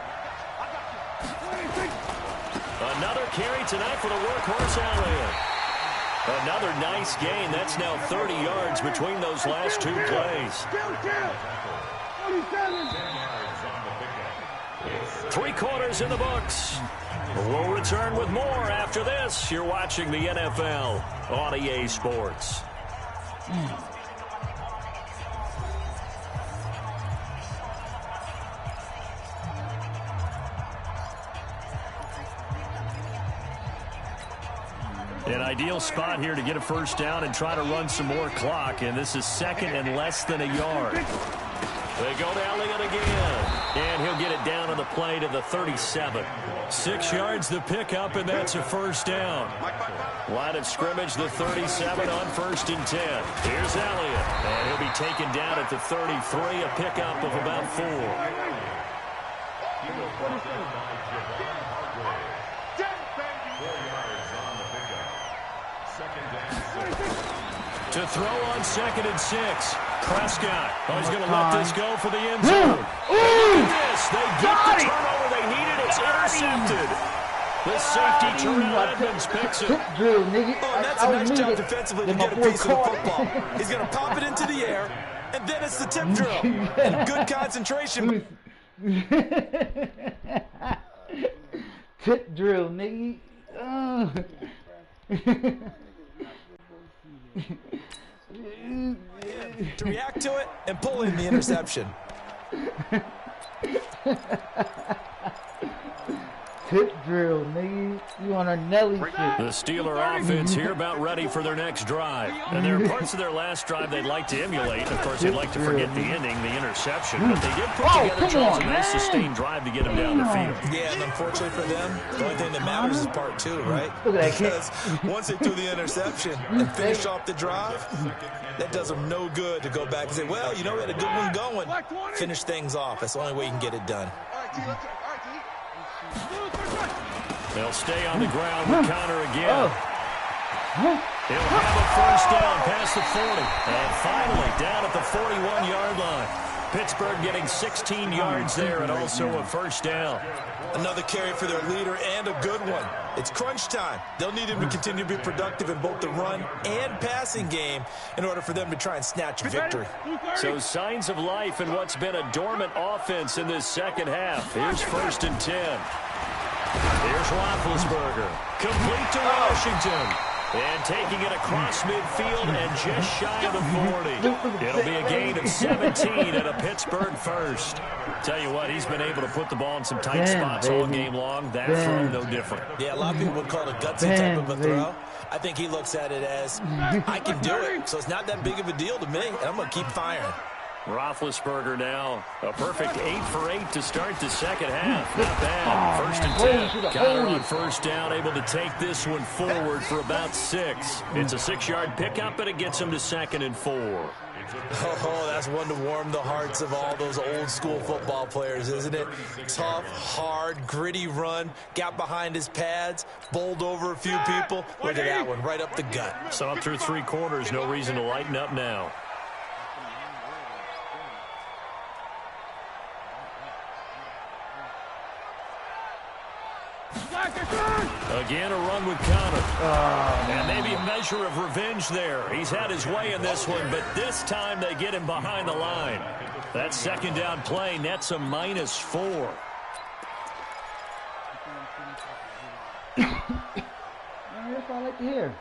Another carry tonight for the workhorse Elliott. Another nice gain. That's now 30 yards between those last 2 plays. 3 quarters in the books. We'll return with more after this. You're watching the NFL on EA Sports. An ideal spot here to get a first down and try to run some more clock, and this is 2nd and less than a yard. They go to Elliott again, and he'll get it down on the play to the 37. 6 yards the pickup, and that's a first down. Line of scrimmage, the 37 on 1st and 10. Here's Elliott, and he'll be taken down at the 33, a pickup of about 4. To throw on 2nd and 6. Prescott. Oh, he's going to let this go for the end zone. Look at this. They get the turnover they needed. It's intercepted. The safety, Terrell Edmonds, picks it. Oh, and that's a nice job defensively to get a piece of the football. He's going to pop it into the air, and then it's the tip drill. And good concentration. Tip drill, nigga. To react to it and pull in the interception. Tip drill, nigga. You on a Nelly shit. The Steeler offense here about ready for their next drive. And there are parts of their last drive they'd like to emulate. Of course, they'd like to forget the ending, the interception. But they did put together, Charles, a nice sustained drive to get them down the field. Yeah, and unfortunately for them, the only thing that matters is part 2, right? Look at that because once they do the interception and finish off the drive, that does them no good to go back and say, well, you know, we had a good one going. Finish things off. That's the only way you can get it done. They'll stay on the ground with Connor again. He'll have a first down past the 40. And finally down at the 41-yard line. Pittsburgh getting 16 yards there and also a first down. Another carry for their leader and a good one. It's crunch time. They'll need him to continue to be productive in both the run and passing game in order for them to try and snatch a victory. So signs of life in what's been a dormant offense in this second half. Here's 1st and 10. Here's Roethlisberger. Complete to Washington. And taking it across midfield and just shy of the 40. It'll be a gain of 17 and a Pittsburgh first. Tell you what, he's been able to put the ball in some tight spots all game long. That throw, no different. Yeah, a lot of people would call it a gutsy type of a throw. I think he looks at it as, I can do it, so it's not that big of a deal to me, and I'm going to keep firing. Roethlisberger now, a perfect 8 for 8 to start the second half. Not bad. 1st and 10. Connor on first down, able to take this one forward for about 6. It's a 6-yard pickup, and it gets him to 2nd and 4. Oh, that's one to warm the hearts of all those old-school football players, isn't it? Tough, hard, gritty run, got behind his pads, bowled over a few people. Look at that one, right up the gut. So up through 3 quarters, no reason to lighten up now. Again, a run would counter. And maybe a measure of revenge there. He's had his way in this one, but this time they get him behind the line. That second down play nets a -4. That's what I like to hear.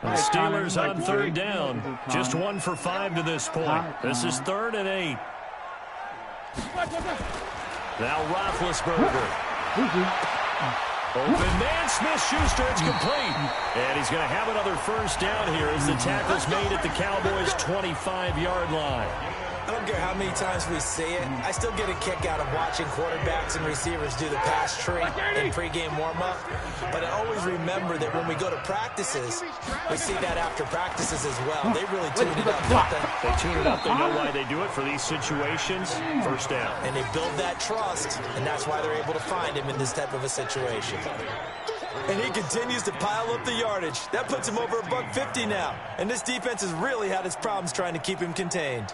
The Steelers on third down. Just 1 for 5 to this point. This is 3rd and 8. Now Roethlisberger. Open man, Smith-Schuster, it's complete. And he's going to have another first down here as the tackle's made at the Cowboys' 25-yard line. I don't care how many times we see it. I still get a kick out of watching quarterbacks and receivers do the pass tree in pregame warm-up. But I always remember that when we go to practices, we see that after practices as well. They really tune it up, don't they? They tune it up. They know why they do it for these situations. First down. And they build that trust, and that's why they're able to find him in this type of a situation. And he continues to pile up the yardage. That puts him over $150 now. And this defense has really had its problems trying to keep him contained.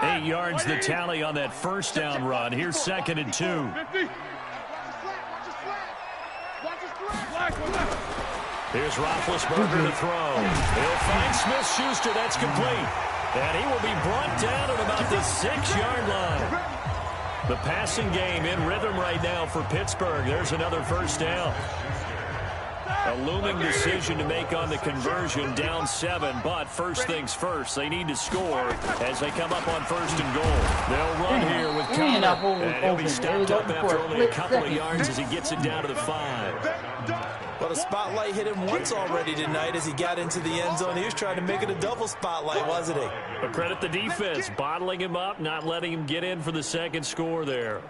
Eight yards the tally on that first down run. Here's 2nd and 2. Here's Roethlisberger to throw. He'll find Smith-Schuster. That's complete. And he will be brought down at about the 6-yard line. The passing game in rhythm right now for Pittsburgh. There's another first down. A looming decision to make on the conversion, down 7, but first things first, they need to score as they come up on 1st and goal. They'll run here with Connor, and he'll be stopped up after only a couple of yards as he gets it down to the 5. Well, the spotlight hit him once already tonight as he got into the end zone. He was trying to make it a double spotlight, wasn't he? But credit the defense, bottling him up, not letting him get in for the second score there.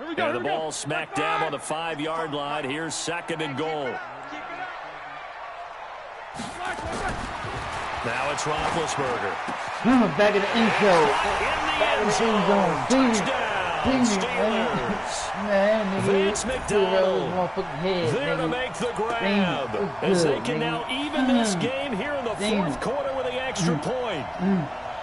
And the ball smack dab on the 5-yard line. Here's 2nd and goal. Now it's Roethlisberger. Back in the end zone. In the end zone. Touchdown, Steelers. Vance McDonald there to make the grab. As they can now even this game here in the 4th quarter with the extra point.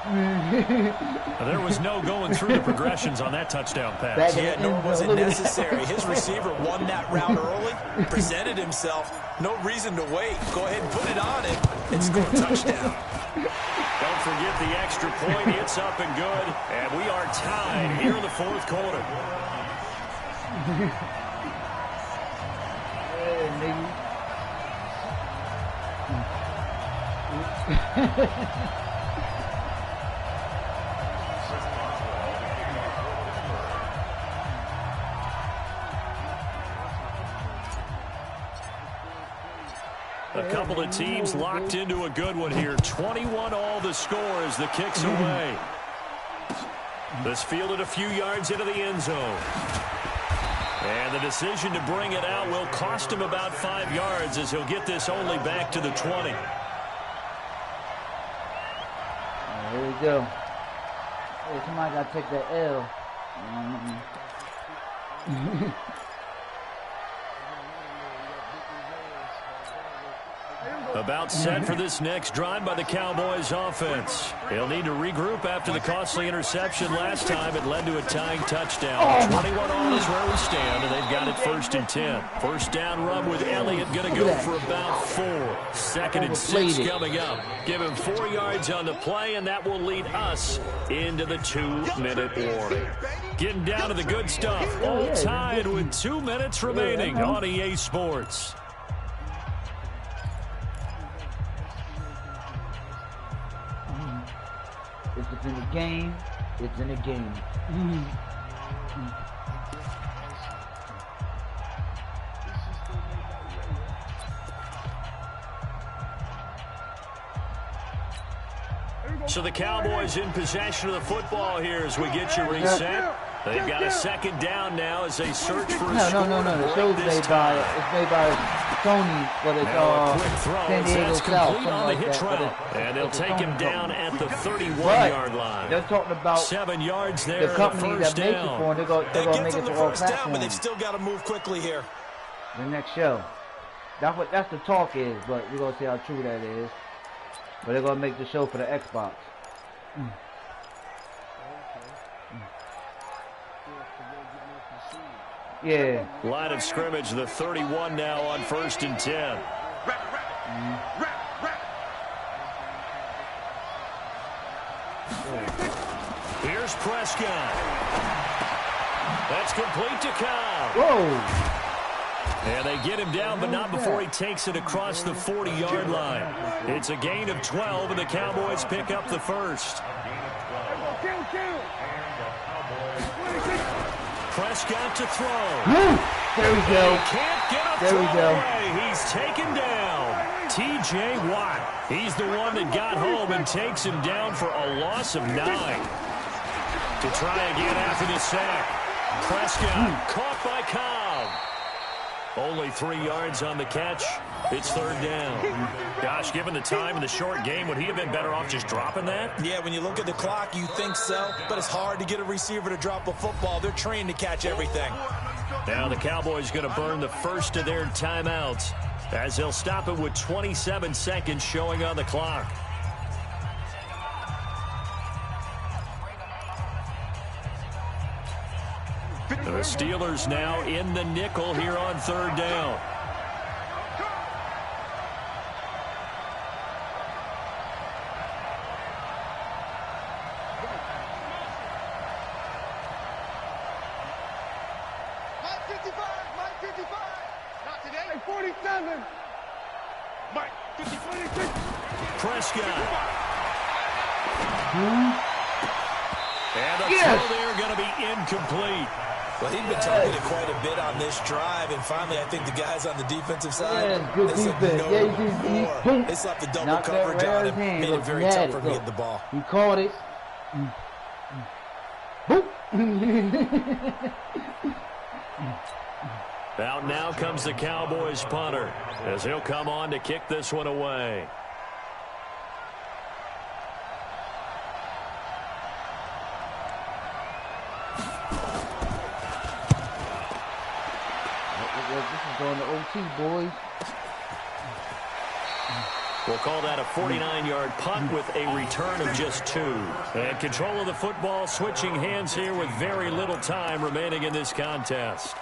There was no going through the progressions on that touchdown pass. Yeah, nor was it necessary. His receiver won that route early, presented himself. No reason to wait. Go ahead and put it on him and score a touchdown. Don't forget the extra point. It's up and good. And we are tied here in the 4th quarter. A couple of teams locked into a good one here. 21 all the score as the kick's away. This fielded a few yards into the end zone. And the decision to bring it out will cost him about 5 yards as he'll get this only back to the 20. Here we go. Hey, somebody got to take that L. About set for this next drive by the Cowboys offense. They'll need to regroup after the costly interception last time. It led to a tying touchdown. 21 all is where we stand, and they've got it 1st and 10. First down run with Elliott going to go for about 4. 2nd and 6 coming up. Give him 4 yards on the play, and that will lead us into the 2-minute warning. Getting down to the good stuff. All tied with 2 minutes remaining on EA Sports. If it's in the game, it's in the game. So the Cowboys in possession of the football here as we get you reset. They've got a 2nd down now as they search for a score. No. The show's made by Sony, but it's San Diego South, something like that. And they'll take him down at the 31-yard line. They're talking about 7 yards there. The company that makes it for them, they're going to make it to all first down, but platforms. they've still got to move quickly here. The next show. That's the talk is, but we're gonna see how true that is. But they're gonna make the show for the Xbox. Yeah. Line of scrimmage, the 31 now on 1st and 10. Here's Prescott. That's complete to Cobb. Whoa. And they get him down, but not before he takes it across the 40-yard line. It's a gain of 12, and the Cowboys pick up the first. Prescott to throw. There we go. He can't get a There we throw go. away. He's taken down. T.J. Watt. He's the one that got home and takes him down for a loss of 9. To try again after the sack. Prescott caught by Cobb. Only 3 yards on the catch. It's 3rd down. Gosh, given the time and the short game, would he have been better off just dropping that? Yeah, when you look at the clock, you think so. But it's hard to get a receiver to drop a football. They're trained to catch everything. Now the Cowboys going to burn the first of their timeouts as they'll stop it with 27 seconds showing on the clock. The Steelers now in the nickel here on 3rd down. Mike 55. Not today. 47. Mike 56. Prescott. And the throw there going to be incomplete. Well, he'd been targeted quite a bit on this drive, and finally I think the guys on the defensive side, Yeah, good they said defense. no Yeah, more. They slapped the double coverage on him, made it very tough for him to get the ball. He caught it. Out now comes the Cowboys punter as he'll come on to kick this one away. This is going to OT, boys. We'll call that a 49-yard punt with a return of just 2. And control of the football switching hands here with very little time remaining in this contest.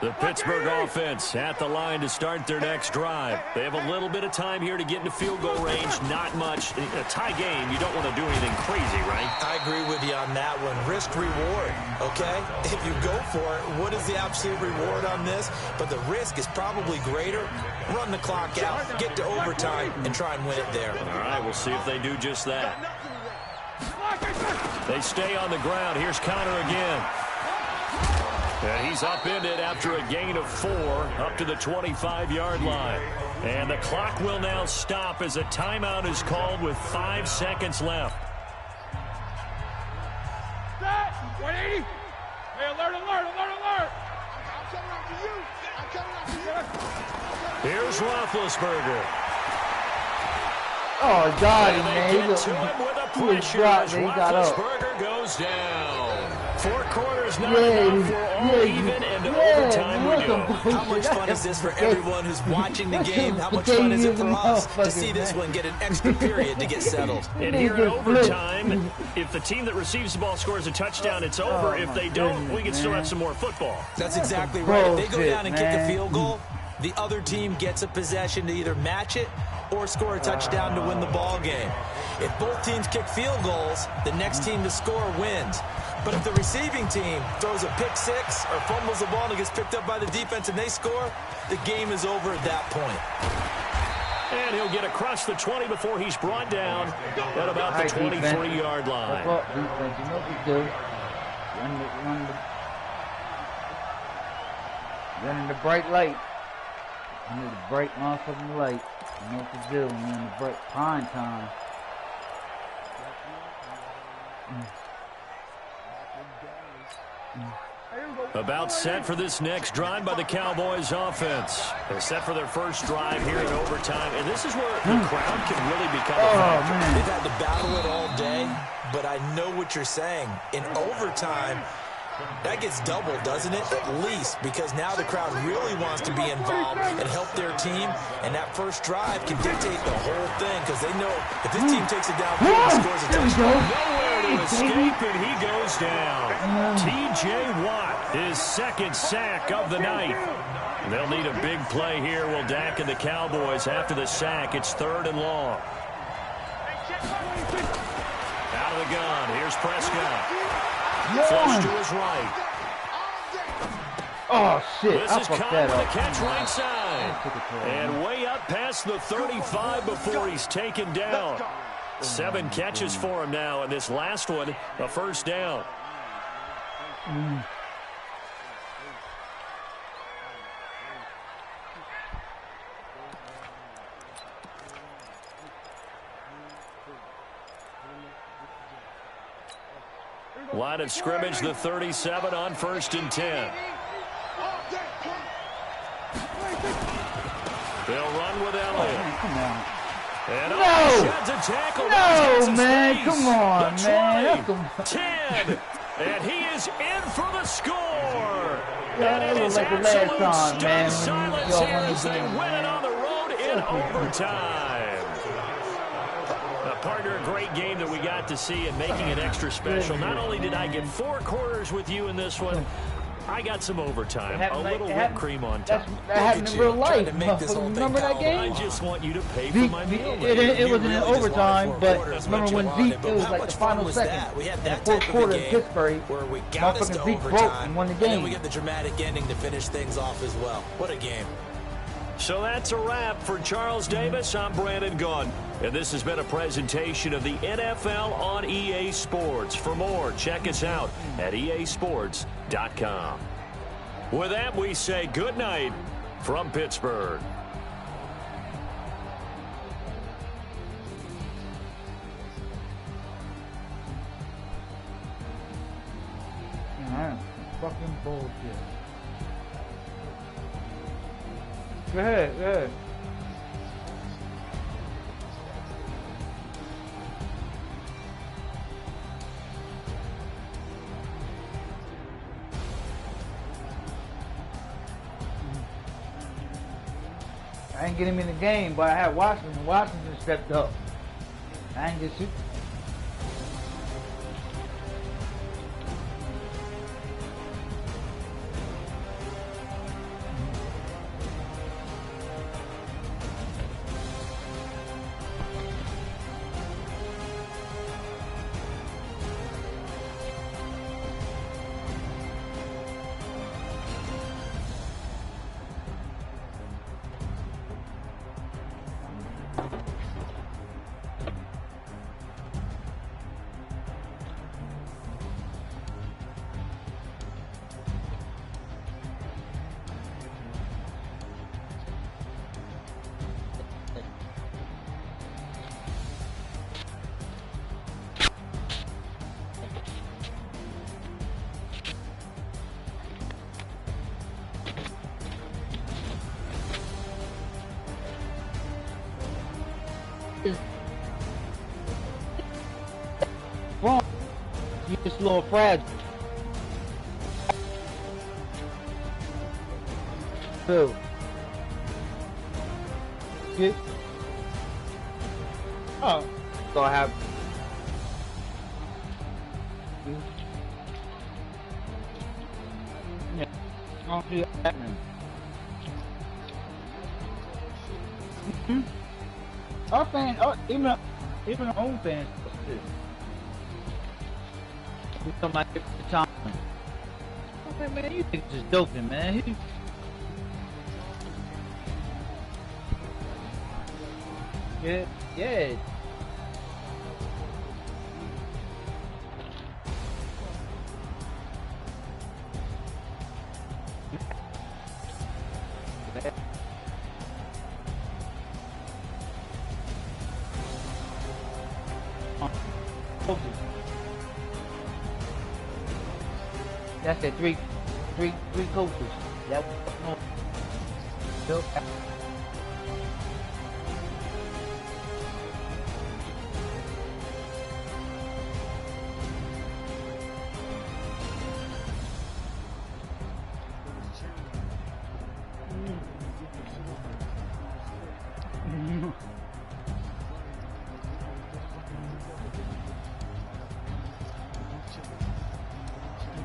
The Pittsburgh offense at the line to start their next drive. They have a little bit of time here to get into field goal range. Not much. In a tie game, you don't want to do anything crazy, right? I agree with you on that one. Risk reward, okay? If you go for it, what is the absolute reward on this? But the risk is probably greater. Run the clock out, get to overtime, and try and win it there. All right, we'll see if they do just that. They stay on the ground. Here's Connor again. And he's upended after a gain of 4 up to the 25-yard line. And the clock will now stop as a timeout is called with 5 seconds left. 180. Hey, alert. I'm coming after you. Here's Roethlisberger. Oh, God, And man. they get to him with a pressure as Roethlisberger goes down. 4 quarters not enough. We're all even, and overtime we do. How much fun is this for everyone who's watching the game? How much fun is it for us to see this one get an extra period to get settled? And here in overtime, if the team that receives the ball scores a touchdown, it's over. If they don't, we can still have some more football. That's exactly right. If they go down and kick a field goal, the other team gets a possession to either match it or score a touchdown to win the ball game. If both teams kick field goals, the next team to score wins. But if the receiving team throws a pick 6 or fumbles the ball and it gets picked up by the defense and they score, the game is over at that point. And he'll get across the 20 before he's brought down at about the 23-yard line. Look up, defense. You know what to do. Running the bright light. Under the bright motherfucking light. You know what to do. You're in the bright prime time. About set for this next drive by the Cowboys offense. They're set for their first drive here in overtime, and this is where the crowd can really become a factor. They've had to battle it all day, but I know what you're saying. In overtime, that gets doubled, doesn't it? At least, because now the crowd really wants to be involved and help their team, and that first drive can dictate the whole thing, because they know if this team takes it down and scores a touchdown. Nowhere to escape, and he goes down. T.J. Watt, his second sack of the night. They'll need a big play here. Will Dak and the Cowboys after the sack. It's 3rd and long. Out of the gun. Here's Prescott. Flush to his right. Oh, shit. This is Cobb with the catch right side. And way up past the 35 before he's taken down. 7 catches for him now, and this last one, a first down. Line of scrimmage, the 37 on 1st and 10. They'll run with Elliott. Come on. And No! a tackle. No, man. Come on, the man. 10. And he is in for the score. Yeah, and it is like the absolute last time, man. silence here as they win it on the road in overtime. Partner, a great game that we got to see and making it extra special. Not only did I get 4 quarters with you in this one, I got some overtime, a little whipped cream on top. That happened in real life. Remember that game? I just want you to pay for my meal. It wasn't in overtime, but remember when Zeke, it was like the final second, in the 4th quarter in Pittsburgh, motherfucking Zeke broke and won the game. And then we get the dramatic ending to finish things off as well. What a game. So that's a wrap for Charles Davis. I'm Brandon Gunn. And this has been a presentation of the NFL on EA Sports. For more, check us out at easports.com. With that, we say good night from Pittsburgh. Fucking bullshit. Go ahead, go ahead. I ain't get him in the game, but I had Washington. Washington stepped up. I ain't get shoot. Wrong. You just a little fragile. Who? Good. Oh. So I have. Yeah. I don't do that. Our fans, even our own fans. We come out here for the time. Okay, man, you think just doping, man. Yeah, yeah. That's at 3. Three coaches. That Bill.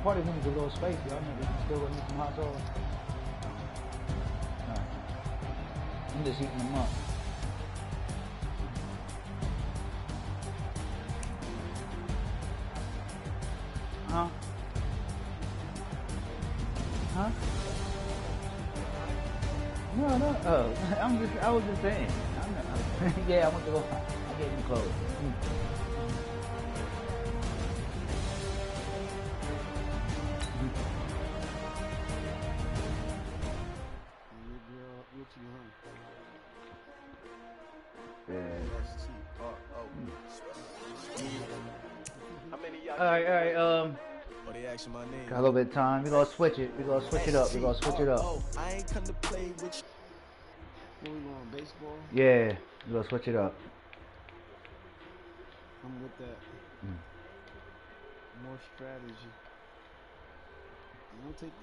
Probably when it's a little spicy, I mean, we still gonna need some hot sauce. Alright. I'm just eating them up. Huh? Huh? No. Oh, I was just saying. Yeah, I went to go. I gave him clothes. Alright, Oh, they asking my name. got a little bit of time. We're gonna switch it. We're gonna switch it up. Oh, I ain't come to play with you. Where we going, baseball? Yeah, we're gonna switch it up. I'm with that. More strategy. I'm gonna take this.